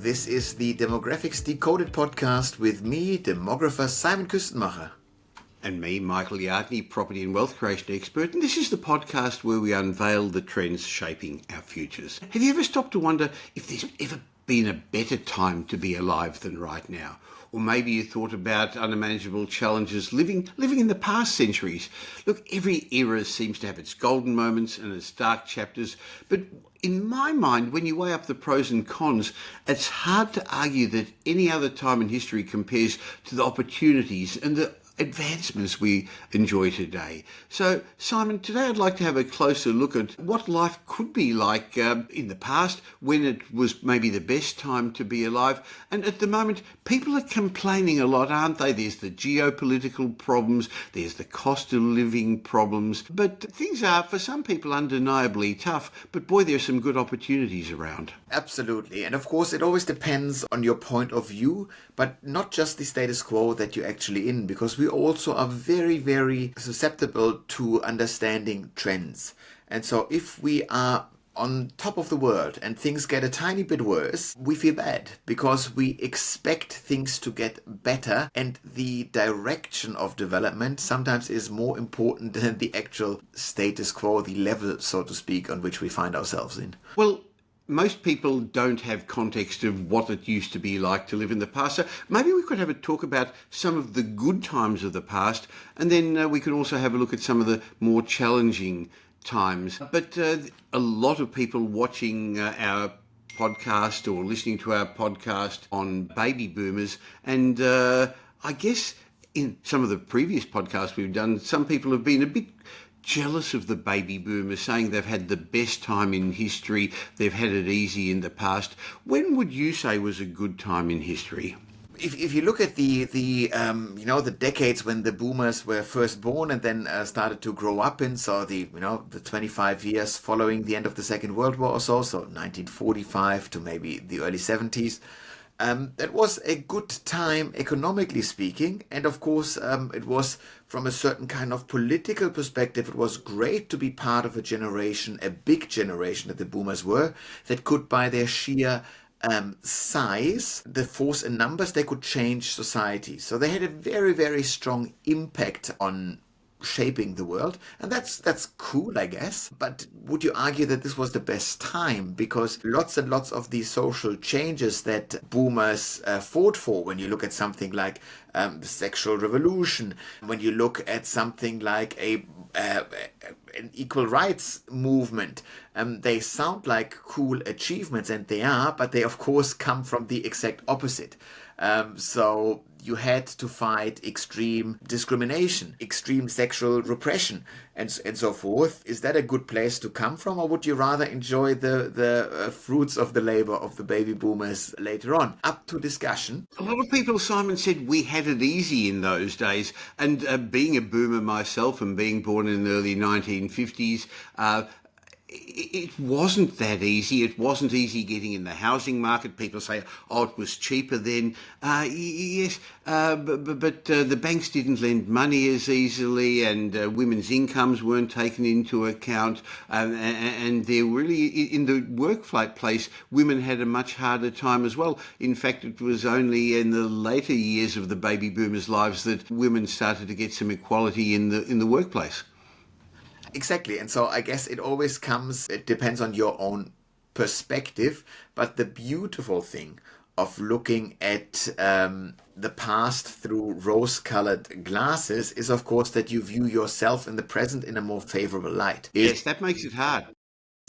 This is the Demographics Decoded podcast with me, demographer Simon Kuestenmacher. And me, Michael Yardney, property and wealth creation expert. And this is the podcast where we unveil the trends shaping our futures. Have you ever stopped to wonder if there's ever been a better time to be alive than right now? Or maybe you thought about unimaginable challenges living in the past centuries. Look, every era seems to have its golden moments and its dark chapters, but in my mind, when you weigh up the pros and cons, it's hard to argue that any other time in history compares to the opportunities and the advancements we enjoy today. So, Simon, today I'd like to have a closer look at what life could be like in the past, when it was maybe the best time to be alive. And at the moment, people are complaining a lot, aren't they? There's the geopolitical problems, there's the cost of living problems, but things are, for some people, undeniably tough. But boy, there's some good opportunities around. Absolutely. And of course, it always depends on your point of view, but not just the status quo that you're actually in, because we also are very, very susceptible to understanding trends. And so if we are on top of the world and things get a tiny bit worse, we feel bad because we expect things to get better, and the direction of development sometimes is more important than the actual status quo, the level, so to speak, on which we find ourselves in. Well, most people don't have context of what it used to be like to live in the past. So maybe we could have a talk about some of the good times of the past, and then we can also have a look at some of the more challenging times. But a lot of people watching our podcast or listening to our podcast on baby boomers, and I guess in some of the previous podcasts we've done, some people have been a bit jealous of the baby boomers, saying they've had the best time in history, they've had it easy in the past. When would you say was a good time in history? If you look at the decades when the boomers were first born and then started to grow up in, so the 25 years following the end of the Second World War or so 1945 to maybe the early 70s, that was a good time economically speaking, and of course it was, from a certain kind of political perspective, it was great to be part of a generation, a big generation that the boomers were, that could, by their sheer size, the force in numbers, they could change society. So they had a very, very strong impact on shaping the world, and that's cool, I guess. But would you argue that this was the best time? Because lots and lots of these social changes that boomers fought for, when you look at something like the sexual revolution, when you look at something like an equal rights movement, they sound like cool achievements, and they are, but they of course come from the exact opposite. So you had to fight extreme discrimination, extreme sexual repression, and so forth. Is that a good place to come from, or would you rather enjoy the fruits of the labor of the baby boomers later on? Up to discussion. A lot of people, Simon, said we had it easy in those days, and being a boomer myself and being born in the early 1950s, it wasn't that easy. It wasn't easy getting in the housing market. People say, oh, it was cheaper then. Yes, but the banks didn't lend money as easily, and women's incomes weren't taken into account. And they're really, in the workplace, women had a much harder time as well. In fact, it was only in the later years of the baby boomers' lives that women started to get some equality in the workplace. Exactly. And so I guess it depends on your own perspective. But the beautiful thing of looking at the past through rose-colored glasses is, of course, that you view yourself in the present in a more favorable light. Yes, that makes it hard.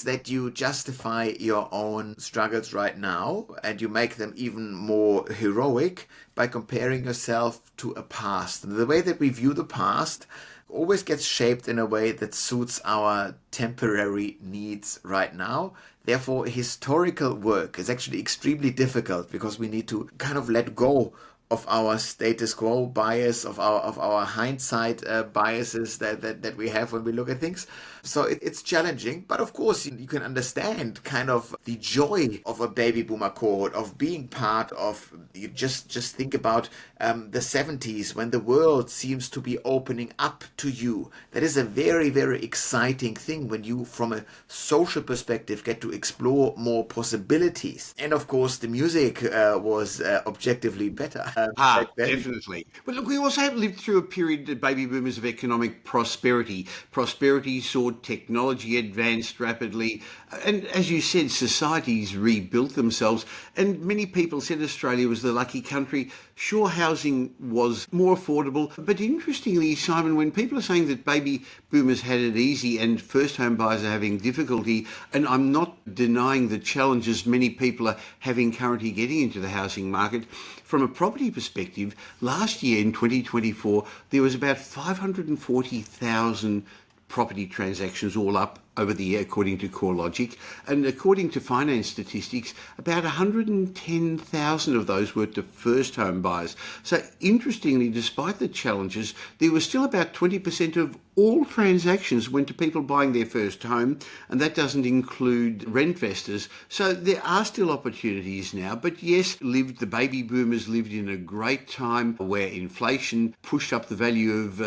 That you justify your own struggles right now, and you make them even more heroic by comparing yourself to a past. And the way that we view the past always gets shaped in a way that suits our temporary needs right now. Therefore, historical work is actually extremely difficult because we need to kind of let go of our status quo bias, of our hindsight biases that we have when we look at things. So it's challenging, but of course you can understand kind of the joy of a baby boomer cohort, of being part of. You just think about the 70s, when the world seems to be opening up to you. That is a very, very exciting thing when you, from a social perspective, get to explore more possibilities. And of course, the music was objectively better back then. Definitely. But look, we also lived through a period, the baby boomers, of economic prosperity. Prosperity saw technology advanced rapidly. And as you said, societies rebuilt themselves. And many people said Australia was the lucky country. Sure, housing was more affordable. But interestingly, Simon, when people are saying that baby boomers had it easy and first home buyers are having difficulty, and I'm not denying the challenges many people are having currently getting into the housing market, from a property perspective, last year in 2024, there was about 540,000 property transactions all up over the year, according to CoreLogic. And according to finance statistics, about 110,000 of those were to first home buyers. So interestingly, despite the challenges, there was still about 20% of all transactions went to people buying their first home, and that doesn't include rent investors. So there are still opportunities now, but yes, the baby boomers lived in a great time where inflation pushed up the value of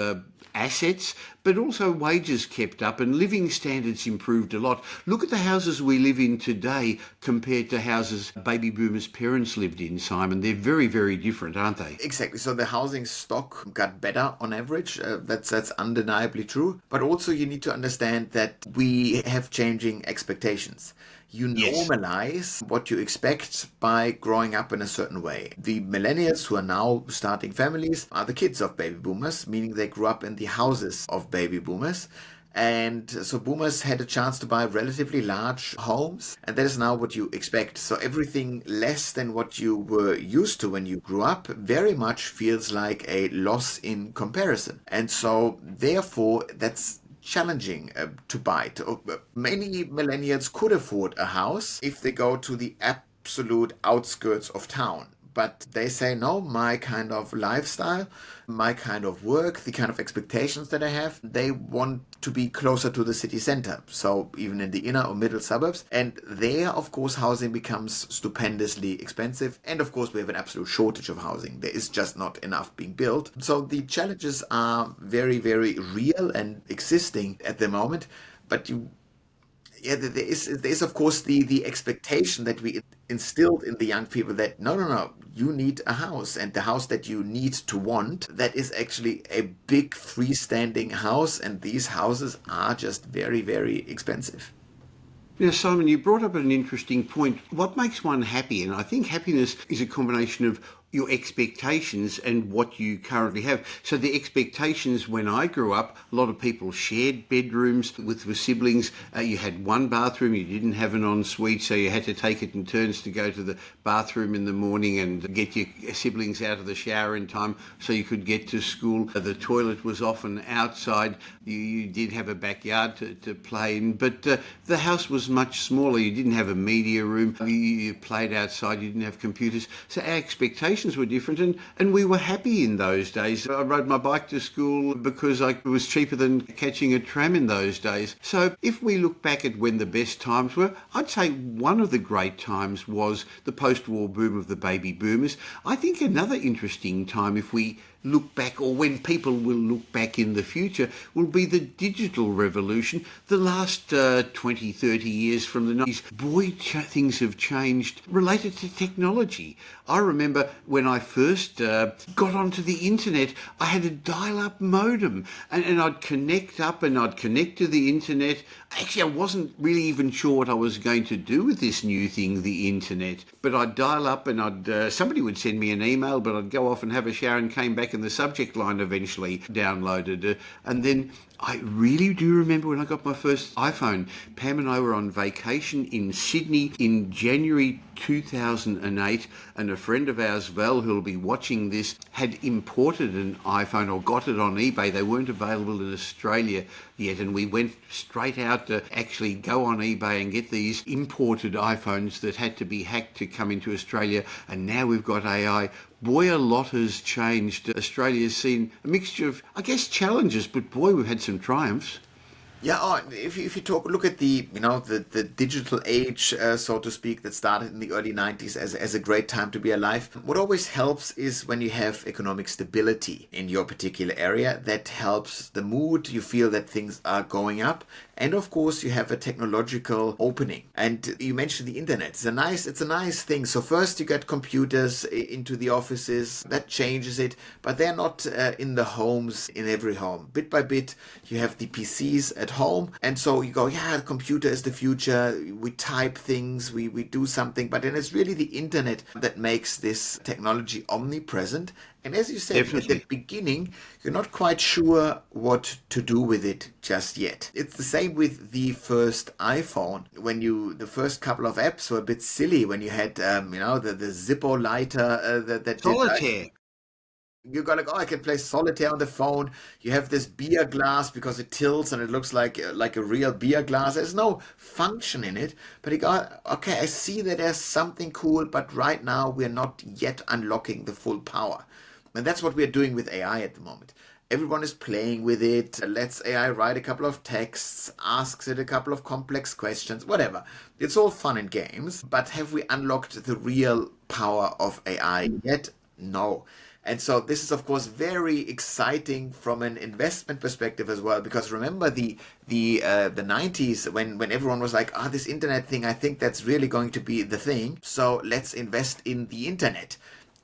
assets, but also wages kept up and living standards improved a lot. Look at the houses we live in today compared to houses baby boomers' parents lived in, Simon. They're very, very different, aren't they? Exactly. So the housing stock got better on average. That's undeniably true. But also you need to understand that we have changing expectations. You Yes. normalize what you expect by growing up in a certain way. The millennials who are now starting families are the kids of baby boomers, meaning they grew up in the houses of baby boomers. And so boomers had a chance to buy relatively large homes, and that is now what you expect. So everything less than what you were used to when you grew up very much feels like a loss in comparison. And so therefore that's challenging to buy. Many millennials could afford a house if they go to the absolute outskirts of town. But they say, no, my kind of lifestyle, my kind of work, the kind of expectations that I have, they want to be closer to the city center. So even in the inner or middle suburbs. And there, of course, housing becomes stupendously expensive. And of course, we have an absolute shortage of housing. There is just not enough being built. So the challenges are very, very real and existing at the moment. But there is of course the expectation that we instilled in the young people that no, you need a house, and the house that you need to want, that is actually a big freestanding house, and these houses are just very, very expensive. Now, Simon, you brought up an interesting point. What makes one happy? And I think happiness is a combination of your expectations and what you currently have. So the expectations when I grew up, a lot of people shared bedrooms with siblings. You had one bathroom, you didn't have an ensuite, so you had to take it in turns to go to the bathroom in the morning and get your siblings out of the shower in time so you could get to school. The toilet was often outside. You did have a backyard to play in, but the house was much smaller. You didn't have a media room. You played outside. You didn't have computers. So our expectations were different, and we were happy in those days. I rode my bike to school because it was cheaper than catching a tram in those days. So if we look back at when the best times were, I'd say one of the great times was the post-war boom of the baby boomers. I think another interesting time, if we look back, or when people will look back in the future, will be the digital revolution. The last 20, 30 years from the 90s, boy, things have changed related to technology. I remember when I first got onto the internet, I had a dial-up modem, and I'd connect up and I'd connect to the internet. Actually, I wasn't really even sure what I was going to do with this new thing, the internet. But I'd dial up and somebody would send me an email, but I'd go off and have a shower and came back and the subject line eventually downloaded. And then I really do remember when I got my first iPhone. Pam and I were on vacation in Sydney in January 2008, and a friend of ours, Val, who'll be watching this, had imported an iPhone or got it on eBay. They weren't available in Australia yet, and we went straight out to actually go on eBay and get these imported iPhones that had to be hacked to come into Australia, and now we've got AI. boy, a lot has changed. Australia's seen a mixture of, I guess, challenges, but boy, we've had some triumphs. Yeah, if you look at the digital age, so to speak, that started in the early 90s as a great time to be alive. What always helps is when you have economic stability in your particular area. That helps the mood. You feel that things are going up. And of course, you have a technological opening. And you mentioned the internet. It's a nice thing. So first you get computers into the offices. That changes it. But they're not in the homes, in every home. Bit by bit, you have the PCs at home. And so you go, yeah, the computer is the future. We type things, we do something. But then it's really the internet that makes this technology omnipresent. And as you said, Definitely. at the beginning, you're not quite sure what to do with it just yet. It's the same with the first iPhone. The first couple of apps were a bit silly when you had, the Zippo lighter that did Solitaire. you got like, oh, I can play solitaire on the phone. You have this beer glass because it tilts and it looks like a real beer glass. There's no function in it, but you got okay. I see that there's something cool, but right now we're not yet unlocking the full power, and that's what we're doing with AI at the moment. Everyone is playing with it. Lets AI write a couple of texts, asks it a couple of complex questions, whatever. It's all fun and games, but have we unlocked the real power of AI yet? No. And so this is of course very exciting from an investment perspective as well, because remember the 90s when everyone was like, ah, this internet thing, I think that's really going to be the thing. So let's invest in the internet.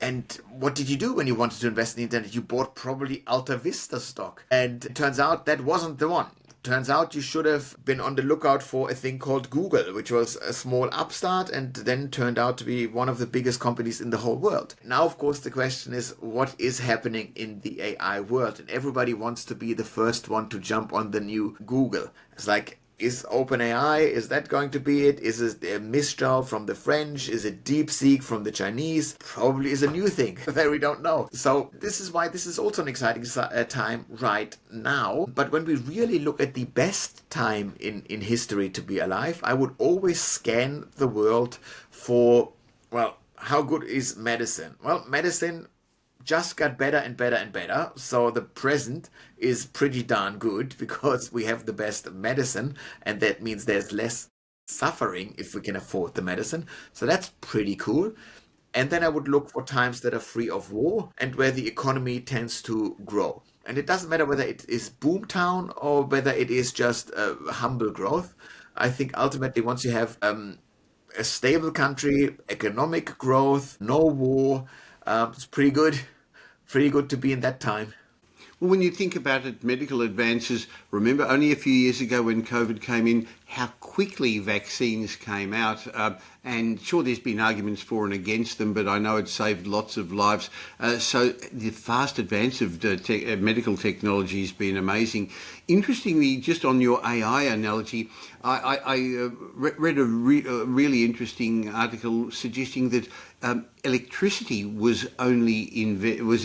And what did you do when you wanted to invest in the internet? You bought probably Alta Vista stock. And it turns out that wasn't the one. Turns out you should have been on the lookout for a thing called Google, which was a small upstart and then turned out to be one of the biggest companies in the whole world. Now, of course, the question is, what is happening in the AI world? And everybody wants to be the first one to jump on the new Google. It's like, is OpenAI, is that going to be it? Is it a Mistral from the French? Is it DeepSeek from the Chinese? Probably is a new thing that we don't know. So this is why this is also an exciting time right now. But when we really look at the best time in history to be alive, I would always scan the world for, well, how good is medicine? Well, medicine just got better and better and better. So the present is pretty darn good because we have the best medicine, and that means there's less suffering if we can afford the medicine. So that's pretty cool. And then I would look for times that are free of war and where the economy tends to grow. And it doesn't matter whether it is boomtown or whether it is just humble growth. I think ultimately once you have a stable country, economic growth, no war, it's pretty good. Pretty good to be in that time. Well, when you think about it, medical advances, remember only a few years ago when COVID came in, how quickly vaccines came out. And sure, there's been arguments for and against them, but I know it saved lots of lives. So the fast advance of medical technology has been amazing. Interestingly, just on your AI analogy, I read a really interesting article suggesting that electricity was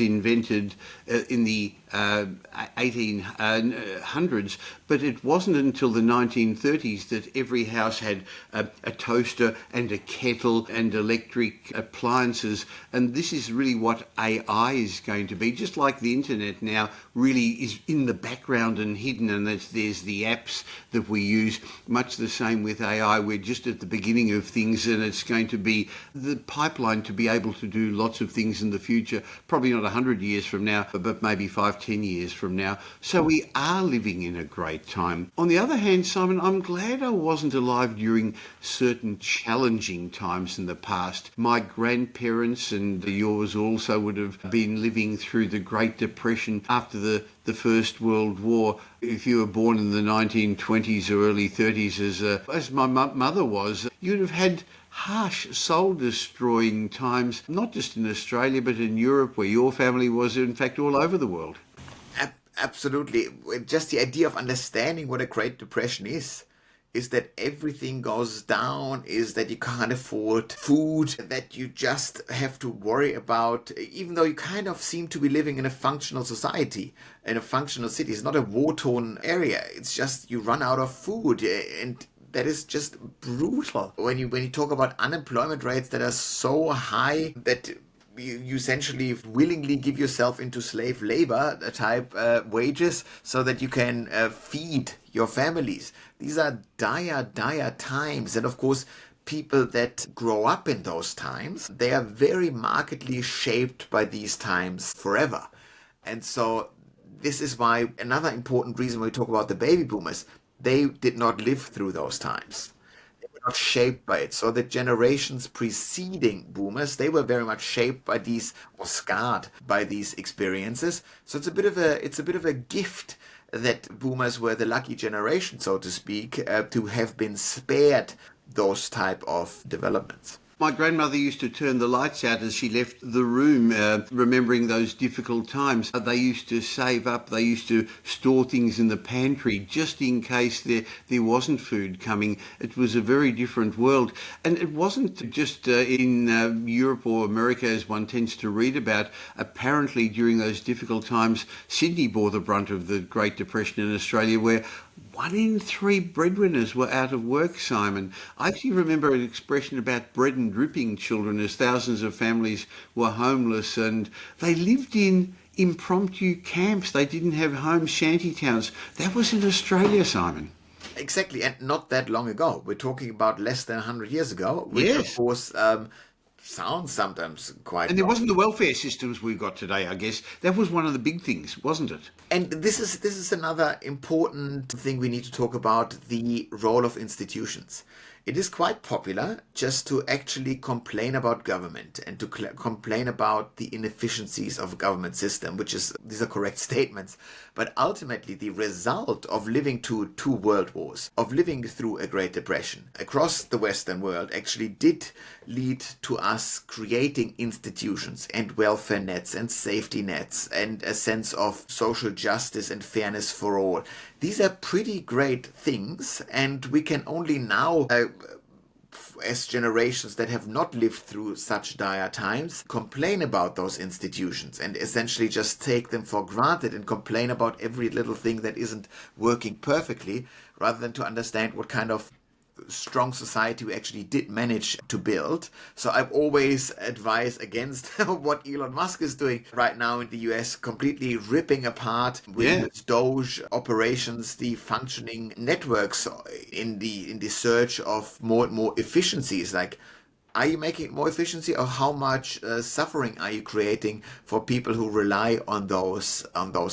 invented in the 1800s, but it wasn't until the 1930s that every house had a toaster and a kettle and electric appliances. And this is really what AI is going to be, just like the internet now really is in the background and hidden, and there's the apps that we use. Much the same with AI. We're just at the beginning of things, and it's going to be the pipeline to be able to do lots of things in the future, probably not 100 years from now, but maybe 5-10 years from now. So we are living in a great time. On the other hand, Simon, I'm glad I wasn't alive during certain challenging times in the past. My grandparents and yours also would have been living through the Great Depression after the First World War. If you were born in the 1920s or early 30s, as my mother was, you'd have had harsh, soul-destroying times, not just in Australia, but in Europe, where your family was, in fact, all over the world. Absolutely. Just the idea of understanding what a Great Depression is that everything goes down, is that you can't afford food, that you just have to worry about, even though you kind of seem to be living in a functional society, in a functional city. It's not a war-torn area. It's just you run out of food, and that is just brutal. When you talk about unemployment rates that are so high that you essentially willingly give yourself into slave labor type wages so that you can feed your families. These are dire times. And of course, people that grow up in those times, they are very markedly shaped by these times forever. And so this is why another important reason when we talk about the baby boomers, they did not live through those times, not shaped by it. So the generations preceding boomers, they were very much shaped by these or scarred by these experiences. So it's a bit of a gift that boomers were the lucky generation, so to speak, to have been spared those type of developments. My grandmother used to turn the lights out as she left the room, remembering those difficult times. They used to save up, they used to store things in the pantry just in case there wasn't food coming. It was a very different world. And it wasn't just in Europe or America, as one tends to read about. Apparently, during those difficult times, Sydney bore the brunt of the Great Depression in Australia, where 1 in 3 breadwinners were out of work, Simon. I actually remember an expression about bread and dripping children, as thousands of families were homeless and they lived in impromptu camps. They didn't have home shanty towns. That was in Australia, Simon. Exactly, and not that long ago. We're talking about less than 100 years ago, which Yes. of course sounds sometimes quite And there long. wasn't the welfare systems we've got today, I guess. That was one of the big things, wasn't it? And this is another important thing we need to talk about, the role of institutions. It is quite popular just to actually complain about government and to complain about the inefficiencies of a government system, these are correct statements. But ultimately, the result of living through 2 world wars, of living through a Great Depression across the Western world actually did lead to us creating institutions and welfare nets and safety nets and a sense of social justice and fairness for all. These are pretty great things, and we can only now, as generations that have not lived through such dire times, complain about those institutions and essentially just take them for granted and complain about every little thing that isn't working perfectly, rather than to understand what kind of strong society we actually did manage to build. So I've always advised against what Elon Musk is doing right now in the US, completely ripping apart with his Doge operations the functioning networks in the search of more and more efficiencies. Like, are you making it more efficiency, or how much suffering are you creating for people who rely on those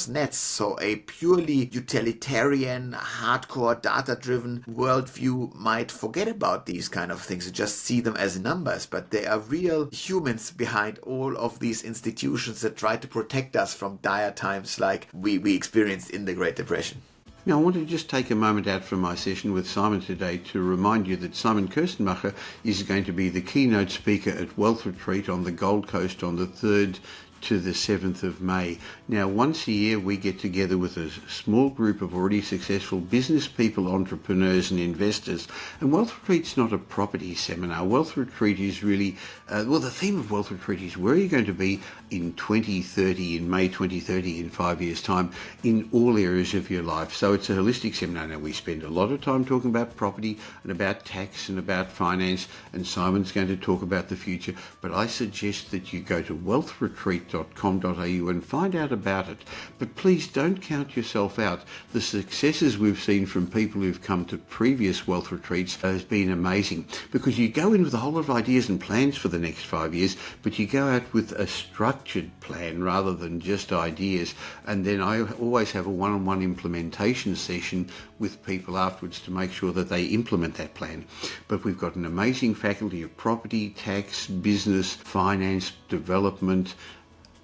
nets? So a purely utilitarian, hardcore, data-driven worldview might forget about these kind of things and just see them as numbers. But there are real humans behind all of these institutions that try to protect us from dire times like we experienced in the Great Depression. Now, I want to just take a moment out from my session with Simon today to remind you that Simon Kuestenmacher is going to be the keynote speaker at Wealth Retreat on the Gold Coast on the 3rd to the 7th of May. Now, once a year we get together with a small group of already successful business people, entrepreneurs and investors. And Wealth Retreat's not a property seminar. Wealth Retreat is really, the theme of Wealth Retreat is where are you going to be in 2030, in May 2030, in 5 years' time, in all areas of your life. So it's a holistic seminar. Now, we spend a lot of time talking about property and about tax and about finance, and Simon's going to talk about the future. But I suggest that you go to wealthretreat.com.au and find out about it. But please don't count yourself out. The successes we've seen from people who've come to previous Wealth Retreats has been amazing, because you go in with a whole lot of ideas and plans for the next 5 years, but you go out with a structured plan rather than just ideas. And then I always have a one-on-one implementation session with people afterwards to make sure that they implement that plan. But we've got an amazing faculty of property, tax, business, finance, development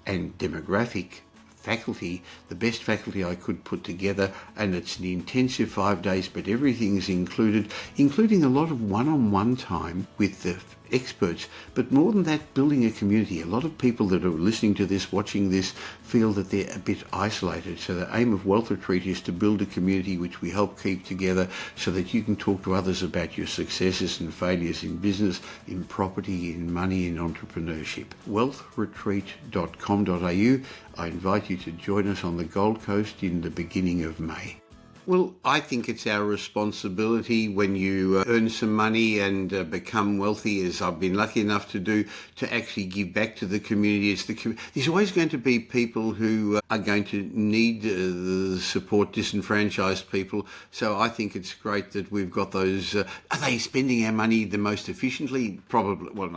and demographic faculty, the best faculty I could put together, and it's an intensive 5 days, but everything's included, including a lot of one-on-one time with the experts. But more than that, building a community. A lot of people that are listening to this, watching this, feel that they're a bit isolated. So the aim of Wealth Retreat is to build a community which we help keep together so that you can talk to others about your successes and failures in business, in property, in money, in entrepreneurship. wealthretreat.com.au. I invite you to join us on the Gold Coast in the beginning of May. Well, I think it's our responsibility when you earn some money and become wealthy, as I've been lucky enough to do, to actually give back to the community. There's always going to be people who are going to need the support, disenfranchised people. So I think it's great that we've got those. Are they spending our money the most efficiently? Probably. Well,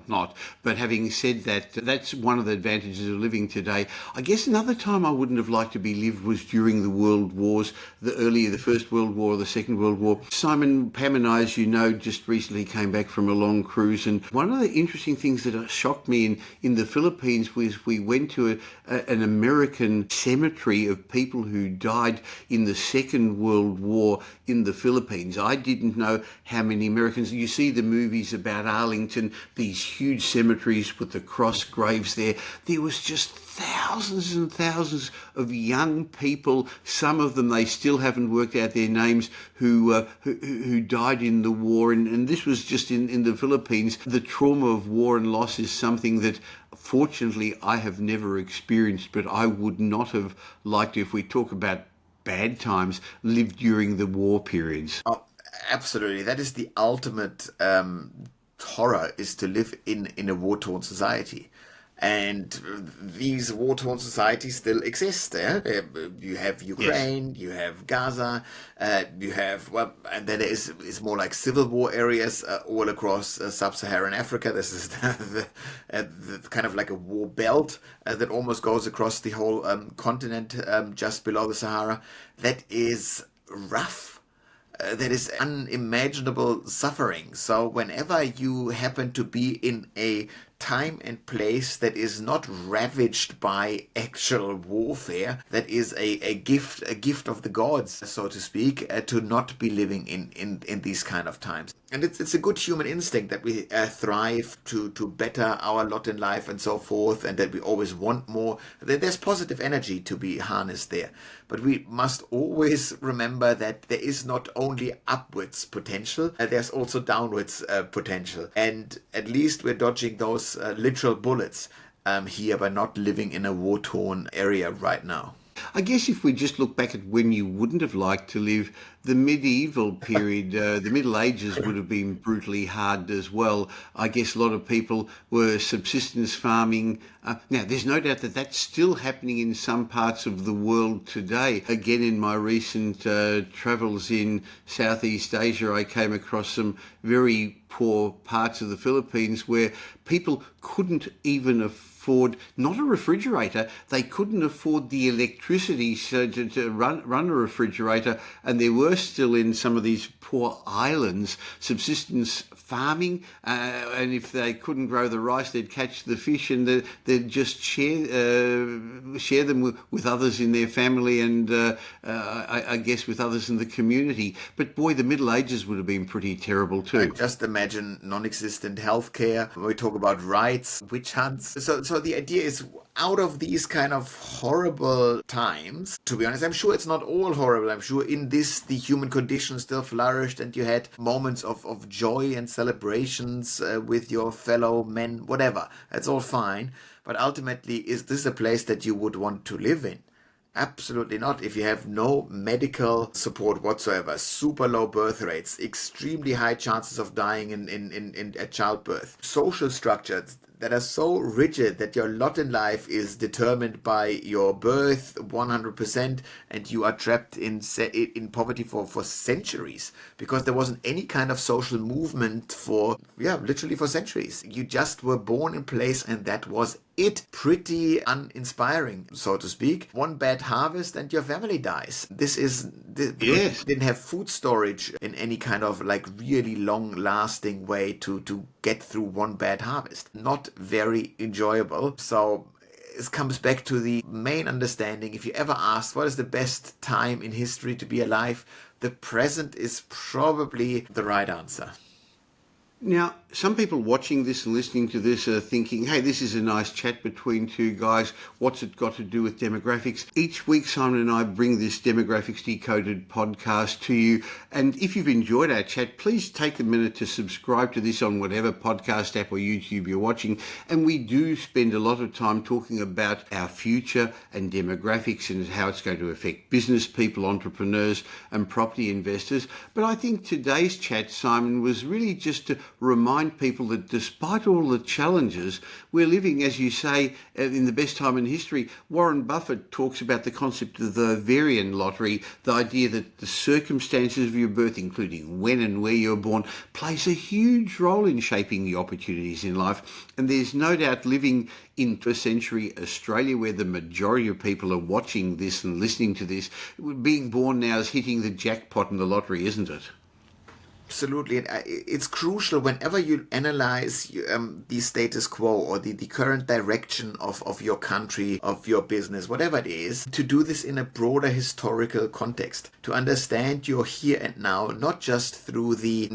not. But having said that, that's one of the advantages of living today. I guess another time I wouldn't have liked to be lived was during the World Wars, the First World War, the Second World War. Simon, Pam and I, as you know, just recently came back from a long cruise, and one of the interesting things that shocked me in the Philippines was we went to an American cemetery of people who died in the Second World War in the Philippines. I didn't know how many Americans. You see the movies about Arlington, these huge cemeteries with the cross graves there. There was just thousands and thousands of young people, some of them they still haven't worked out their names, who died in the war. And this was just in the Philippines. The trauma of war and loss is something that fortunately I have never experienced, but I would not have liked to, if we talk about bad times, live during the war periods. Oh, absolutely. That is the ultimate horror, is to live in a war-torn society. And these war-torn societies still exist. You have Ukraine, yes. You have Gaza, you have, well, and then it's more like civil war areas all across sub-Saharan Africa. This is the kind of like a war belt that almost goes across the whole continent just below the Sahara. That is rough. That is unimaginable suffering. So whenever you happen to be in a time and place that is not ravaged by actual warfare, that is a gift of the gods, so to speak, to not be living in these kind of times. And it's a good human instinct that we thrive to better our lot in life and so forth, and that we always want more. There's positive energy to be harnessed there. But we must always remember that there is not only upwards potential, there's also downwards potential. And at least we're dodging those literal bullets here by not living in a war-torn area right now. I guess if we just look back at when you wouldn't have liked to live, the medieval period, the Middle Ages would have been brutally hard as well. I guess a lot of people were subsistence farming. Now, there's no doubt that that's still happening in some parts of the world today. Again, in my recent travels in Southeast Asia, I came across some very poor parts of the Philippines where people couldn't even afford, not a refrigerator, they couldn't afford the electricity to run a refrigerator, and there were still in some of these poor islands subsistence farming, and if they couldn't grow the rice, they'd catch the fish and they'd just share them with others in their family and I guess with others in the community. But boy, the Middle Ages would have been pretty terrible too. Just imagine non-existent healthcare. When we talk about rights, witch hunts. So the idea is, out of these kind of horrible times, to be honest, I'm sure it's not all horrible. I'm sure in this, the human condition still flourished and you had moments of joy and celebrations with your fellow men, whatever. That's all fine. But ultimately, is this a place that you would want to live in? Absolutely not. If you have no medical support whatsoever, super low birth rates, extremely high chances of dying at childbirth, social structures that are so rigid that your lot in life is determined by your birth 100%, and you are trapped in poverty for centuries, because there wasn't any kind of social movement for literally for centuries. You just were born in place and that was it. Pretty uninspiring, so to speak. One bad harvest and your family dies. Yes. Didn't have food storage in any kind of like really long lasting way to get through one bad harvest. Not very enjoyable. So it comes back to the main understanding. If you ever asked what is the best time in history to be alive, the present is probably the right answer. Now, some people watching this and listening to this are thinking, hey, this is a nice chat between two guys. What's it got to do with demographics? Each week, Simon and I bring this Demographics Decoded podcast to you. And if you've enjoyed our chat, please take a minute to subscribe to this on whatever podcast app or YouTube you're watching. And we do spend a lot of time talking about our future and demographics and how it's going to affect business people, entrepreneurs, and property investors. But I think today's chat, Simon, was really just to remind people that despite all the challenges, we're living, as you say, in the best time in history. Warren Buffett talks about the concept of the ovarian lottery, the idea that the circumstances of your birth, including when and where you're born, plays a huge role in shaping the opportunities in life. And there's no doubt living in first century Australia, where the majority of people are watching this and listening to this, being born now is hitting the jackpot in the lottery, isn't it? Absolutely. And it's crucial whenever you analyze the status quo or the current direction of your country, of your business, whatever it is, to do this in a broader historical context, to understand your here and now, not just through the,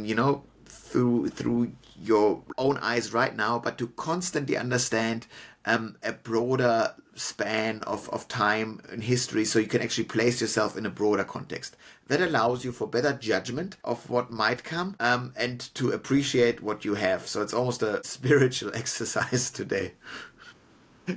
through your own eyes right now, but to constantly understand a broader span of time in history, so you can actually place yourself in a broader context. That allows you for better judgment of what might come and to appreciate what you have. So it's almost a spiritual exercise today.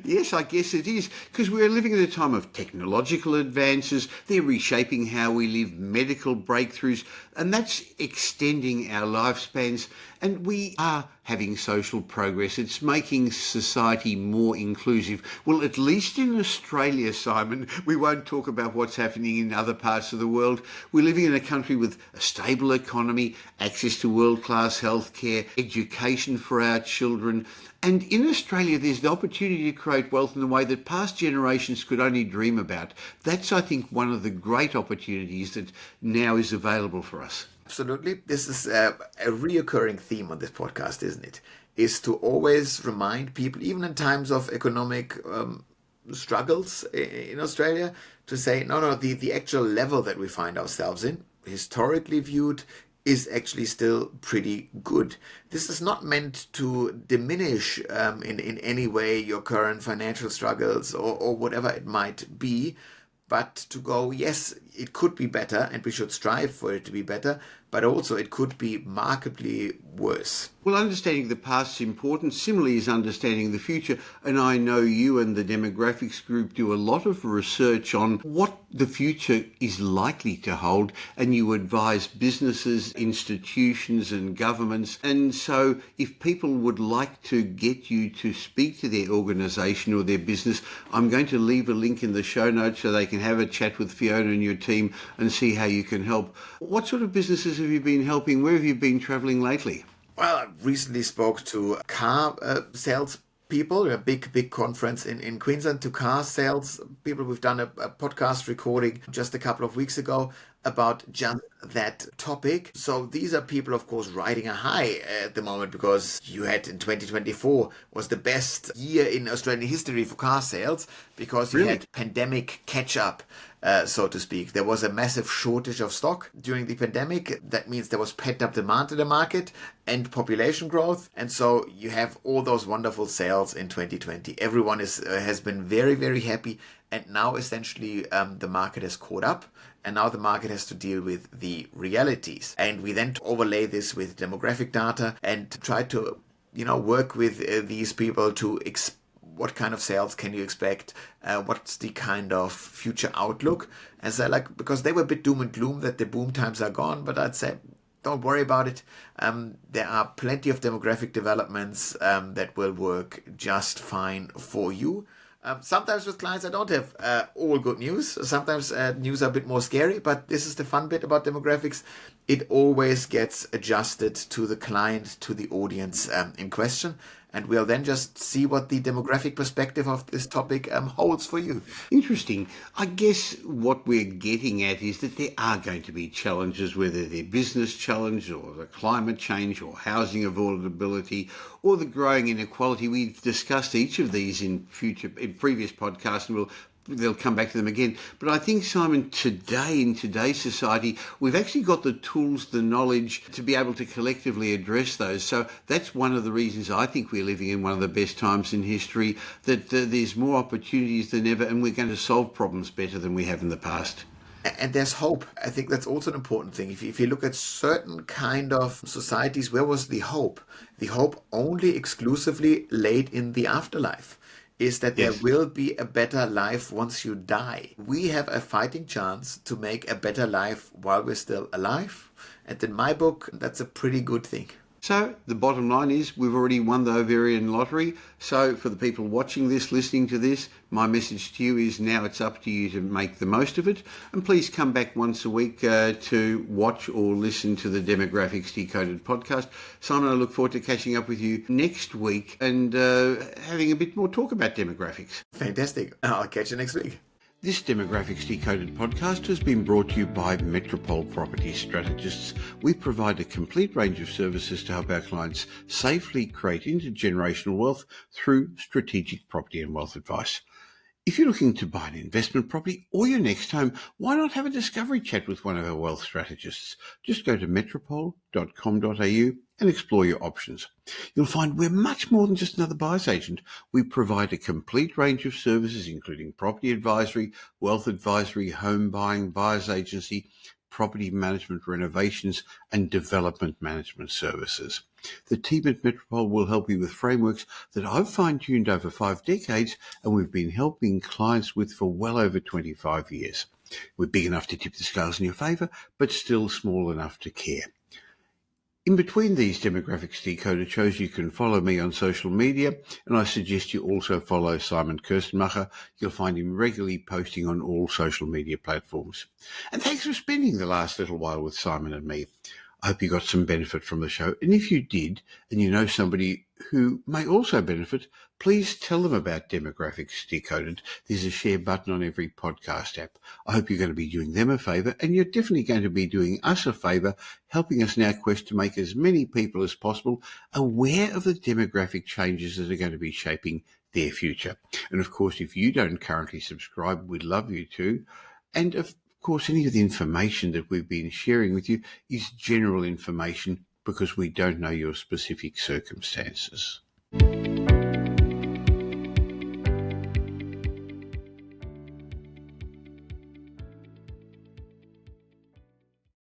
Yes, I guess it is, because we're living at a time of technological advances. They're reshaping how we live, medical breakthroughs, and that's extending our lifespans. And we are having social progress. It's making society more inclusive. Well, at least in Australia, Simon, we won't talk about what's happening in other parts of the world. We're living in a country with a stable economy, access to world-class healthcare, education for our children. And in Australia, there's the opportunity to create wealth in a way that past generations could only dream about. That's, I think, one of the great opportunities that now is available for us. Absolutely. This is a reoccurring theme on this podcast, isn't it? Is to always remind people, even in times of economic struggles in Australia, to say, no, the actual level that we find ourselves in, historically viewed, is actually still pretty good. This is not meant to diminish in any way your current financial struggles or whatever it might be, but to go, yes, it could be better and we should strive for it to be better, but also it could be markedly worse. Well, understanding the past is important. Similarly is understanding the future. And I know you and the Demographics Group do a lot of research on what the future is likely to hold. And you advise businesses, institutions and governments. And so if people would like to get you to speak to their organisation or their business, I'm going to leave a link in the show notes so they can have a chat with Fiona and your team and see how you can help. What sort of businesses have you been helping? Where have you been travelling lately? Well, I recently spoke to car sales people, a big conference in Queensland, to car sales people. We've done a podcast recording just a couple of weeks ago about just that topic. So these are people, of course, riding a high at the moment, because you had in 2024 was the best year in Australian history for car sales, because you had pandemic catch up. So to speak. There was a massive shortage of stock during the pandemic. That means there was pent-up demand in the market and population growth. And so you have all those wonderful sales in 2020. Everyone has been very, very happy. And now essentially the market has caught up. And now the market has to deal with the realities. And we then overlay this with demographic data and try to, work with these people to what kind of sales can you expect? What's the kind of future outlook? Because they were a bit doom and gloom that the boom times are gone, but I'd say don't worry about it. There are plenty of demographic developments that will work just fine for you. Sometimes with clients I don't have all good news. Sometimes news are a bit more scary, but this is the fun bit about demographics. It always gets adjusted to the client, to the audience in question. And we'll then just see what the demographic perspective of this topic holds for you. Interesting. I guess what we're getting at is that there are going to be challenges, whether they're business challenge or the climate change or housing affordability or the growing inequality. We've discussed each of these in previous podcasts, and we'll they'll come back to them again. But I think, Simon, today, in today's society, we've actually got the tools, the knowledge to be able to collectively address those. So that's one of the reasons I think we're living in one of the best times in history, that there's more opportunities than ever, and we're going to solve problems better than we have in the past. And there's hope. I think that's also an important thing. If you look at certain kind of societies, where was the hope? The hope only exclusively laid in the afterlife, is that there Yes. will be a better life once you die. We have a fighting chance to make a better life while we're still alive. And in my book, that's a pretty good thing. So the bottom line is we've already won the ovarian lottery. So for the people watching this, listening to this, my message to you is now it's up to you to make the most of it. And please come back once a week to watch or listen to the Demographics Decoded podcast. Simon, I look forward to catching up with you next week and having a bit more talk about demographics. Fantastic. I'll catch you next week. This Demographics Decoded podcast has been brought to you by Metropole Property Strategists. We provide a complete range of services to help our clients safely create intergenerational wealth through strategic property and wealth advice. If you're looking to buy an investment property or your next home, why not have a discovery chat with one of our wealth strategists? Just go to metropole.com.au and explore your options. You'll find we're much more than just another buyer's agent. We provide a complete range of services, including property advisory, wealth advisory, home buying, buyer's agency, property management, renovations, and development management services. The team at Metropole will help you with frameworks that I've fine-tuned over 5 decades and we've been helping clients with for well over 25 years. We're big enough to tip the scales in your favour, but still small enough to care. In between these Demographics Decoded shows, you can follow me on social media, and I suggest you also follow Simon Kuestenmacher. You'll find him regularly posting on all social media platforms. And thanks for spending the last little while with Simon and me. I hope you got some benefit from the show. And if you did, and you know somebody who may also benefit, please tell them about Demographics Decoded. There's a share button on every podcast app. I hope you're going to be doing them a favour, and you're definitely going to be doing us a favour, helping us in our quest to make as many people as possible aware of the demographic changes that are going to be shaping their future. And of course, if you don't currently subscribe, we'd love you to. And of course, any of the information that we've been sharing with you is general information because we don't know your specific circumstances.